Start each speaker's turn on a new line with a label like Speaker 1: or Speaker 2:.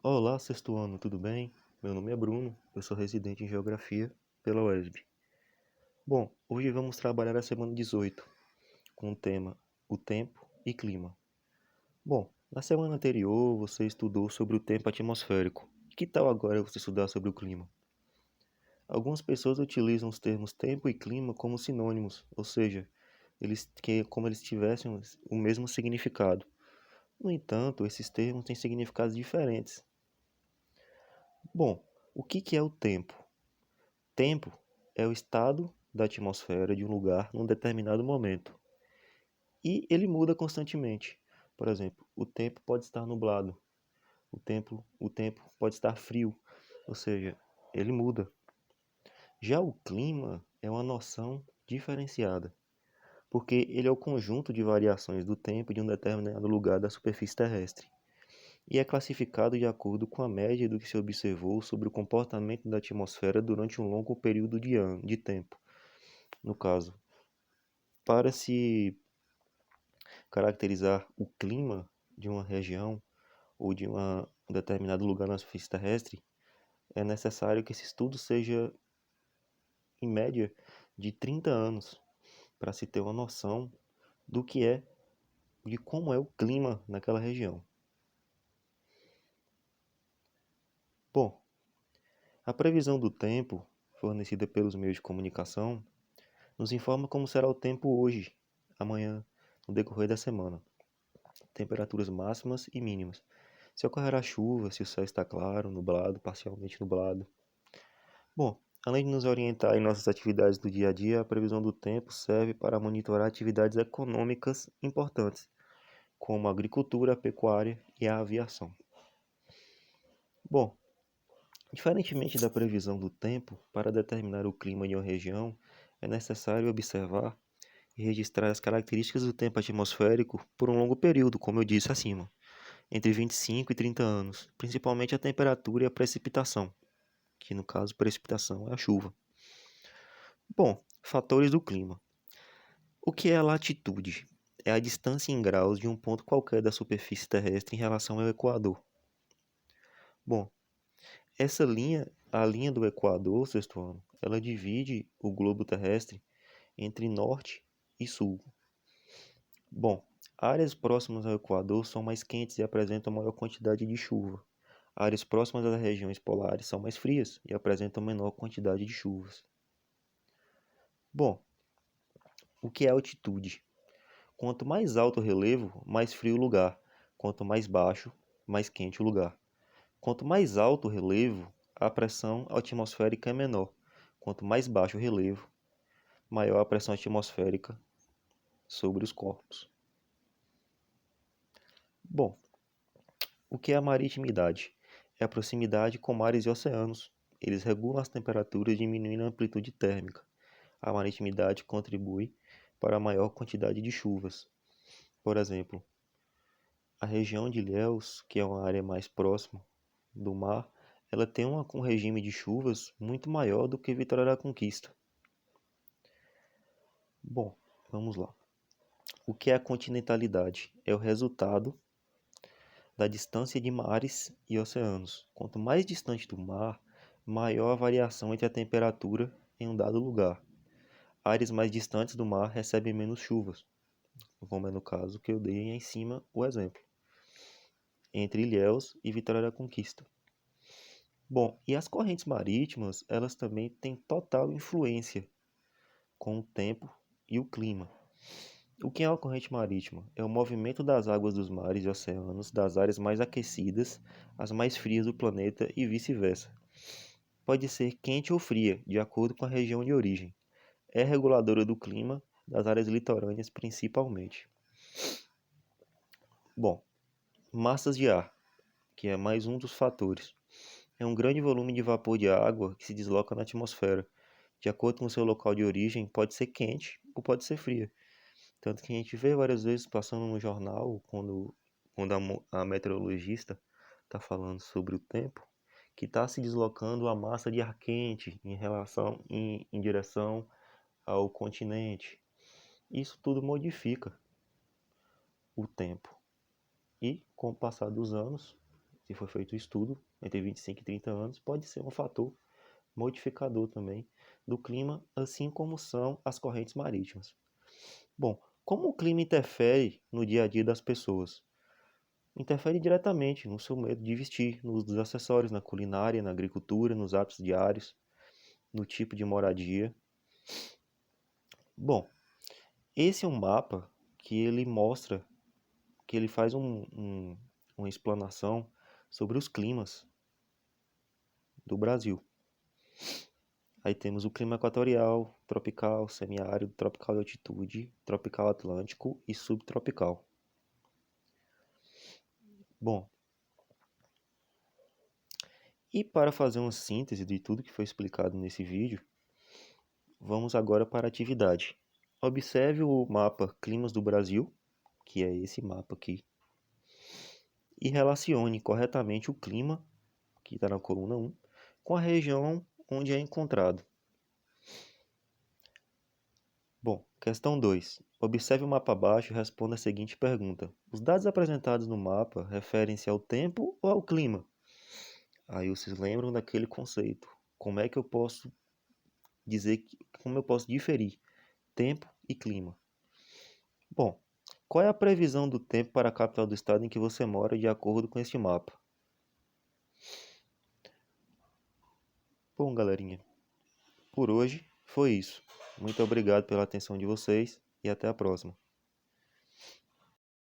Speaker 1: Olá, sexto ano, tudo bem? Meu nome é Bruno, eu sou residente em Geografia pela UESB. Bom, hoje vamos trabalhar a semana 18, com o tema O Tempo e Clima. Bom, na semana anterior você estudou sobre o tempo atmosférico. Que tal agora você estudar sobre o clima? Algumas pessoas utilizam os termos tempo e clima como sinônimos, ou seja, como eles tivessem o mesmo significado. No entanto, esses termos têm significados diferentes. Bom, o que é o tempo? Tempo é o estado da atmosfera de um lugar num determinado momento. E ele muda constantemente. Por exemplo, o tempo pode estar nublado, o tempo pode estar frio, ou seja, ele muda. Já o clima é uma noção diferenciada, porque ele é o conjunto de variações do tempo de um determinado lugar da superfície terrestre e é classificado de acordo com a média do que se observou sobre o comportamento da atmosfera durante um longo período de tempo. No caso, para se caracterizar o clima de uma região ou de um determinado lugar na superfície terrestre, é necessário que esse estudo seja, em média, de 30 anos, para se ter uma noção do que é, de como é o clima naquela região. Bom, a previsão do tempo, fornecida pelos meios de comunicação, nos informa como será o tempo hoje, amanhã, no decorrer da semana. Temperaturas máximas e mínimas. Se ocorrerá chuva, se o céu está claro, nublado, parcialmente nublado. Bom, além de nos orientar em nossas atividades do dia a dia, a previsão do tempo serve para monitorar atividades econômicas importantes, como a agricultura, a pecuária e a aviação. Bom, diferentemente da previsão do tempo, para determinar o clima de uma região, é necessário observar e registrar as características do tempo atmosférico por um longo período, como eu disse acima, entre 25 e 30 anos, principalmente a temperatura e a precipitação, que no caso precipitação é a chuva. Bom, fatores do clima. O que é a latitude? É a distância em graus de um ponto qualquer da superfície terrestre em relação ao Equador. Bom, essa linha, a linha do Equador, sexto ano, ela divide o globo terrestre entre norte e sul. Bom, áreas próximas ao Equador são mais quentes e apresentam maior quantidade de chuva. Áreas próximas às regiões polares são mais frias e apresentam menor quantidade de chuvas. Bom, o que é altitude? Quanto mais alto o relevo, mais frio o lugar. Quanto mais baixo, mais quente o lugar. Quanto mais alto o relevo, a pressão atmosférica é menor. Quanto mais baixo o relevo, maior a pressão atmosférica sobre os corpos. Bom, o que é a maritimidade? É a proximidade com mares e oceanos. Eles regulam as temperaturas, diminuindo a amplitude térmica. A maritimidade contribui para a maior quantidade de chuvas. Por exemplo, a região de Ilhéus, que é uma área mais próxima do mar, ela tem um regime de chuvas muito maior do que Vitória da Conquista. Bom, vamos lá. O que é a continentalidade? É o resultado da distância de mares e oceanos. Quanto mais distante do mar, maior a variação entre a temperatura em um dado lugar. Áreas mais distantes do mar recebem menos chuvas, como é no caso que eu dei em cima o exemplo, entre Ilhéus e Vitória da Conquista. Bom, e as correntes marítimas, elas também têm total influência com o tempo e o clima. O que é uma corrente marítima? É o movimento das águas dos mares e oceanos das áreas mais aquecidas às mais frias do planeta e vice-versa. Pode ser quente ou fria, de acordo com a região de origem. É reguladora do clima das áreas litorâneas principalmente. Bom, massas de ar, que é mais um dos fatores. É um grande volume de vapor de água que se desloca na atmosfera. De acordo com o seu local de origem, pode ser quente ou pode ser fria. Tanto que a gente vê várias vezes passando no jornal, quando a meteorologista está falando sobre o tempo, que está se deslocando a massa de ar quente em direção ao continente. Isso tudo modifica o tempo. E, com o passar dos anos, se for feito o estudo, entre 25 e 30 anos, pode ser um fator modificador também do clima, assim como são as correntes marítimas. Bom, como o clima interfere no dia a dia das pessoas? Interfere diretamente no seu modo de vestir, no uso dos acessórios, na culinária, na agricultura, nos hábitos diários, no tipo de moradia. Bom, esse é um mapa que ele mostra, que ele faz uma explanação sobre os climas do Brasil. Aí temos o clima equatorial, tropical, semiárido, tropical de altitude, tropical atlântico e subtropical. Bom, e para fazer uma síntese de tudo que foi explicado nesse vídeo, vamos agora para a atividade. Observe o mapa Climas do Brasil, que é esse mapa aqui, e relacione corretamente o clima, que está na coluna 1, com a região onde é encontrado. Bom, questão 2. Observe o mapa abaixo e responda a seguinte pergunta. Os dados apresentados no mapa referem-se ao tempo ou ao clima? Aí vocês lembram daquele conceito. Como é que eu posso dizer, como eu posso diferir tempo e clima? Bom, qual é a previsão do tempo para a capital do estado em que você mora de acordo com este mapa? Bom, galerinha, por hoje foi isso. Muito obrigado pela atenção de vocês e até a próxima.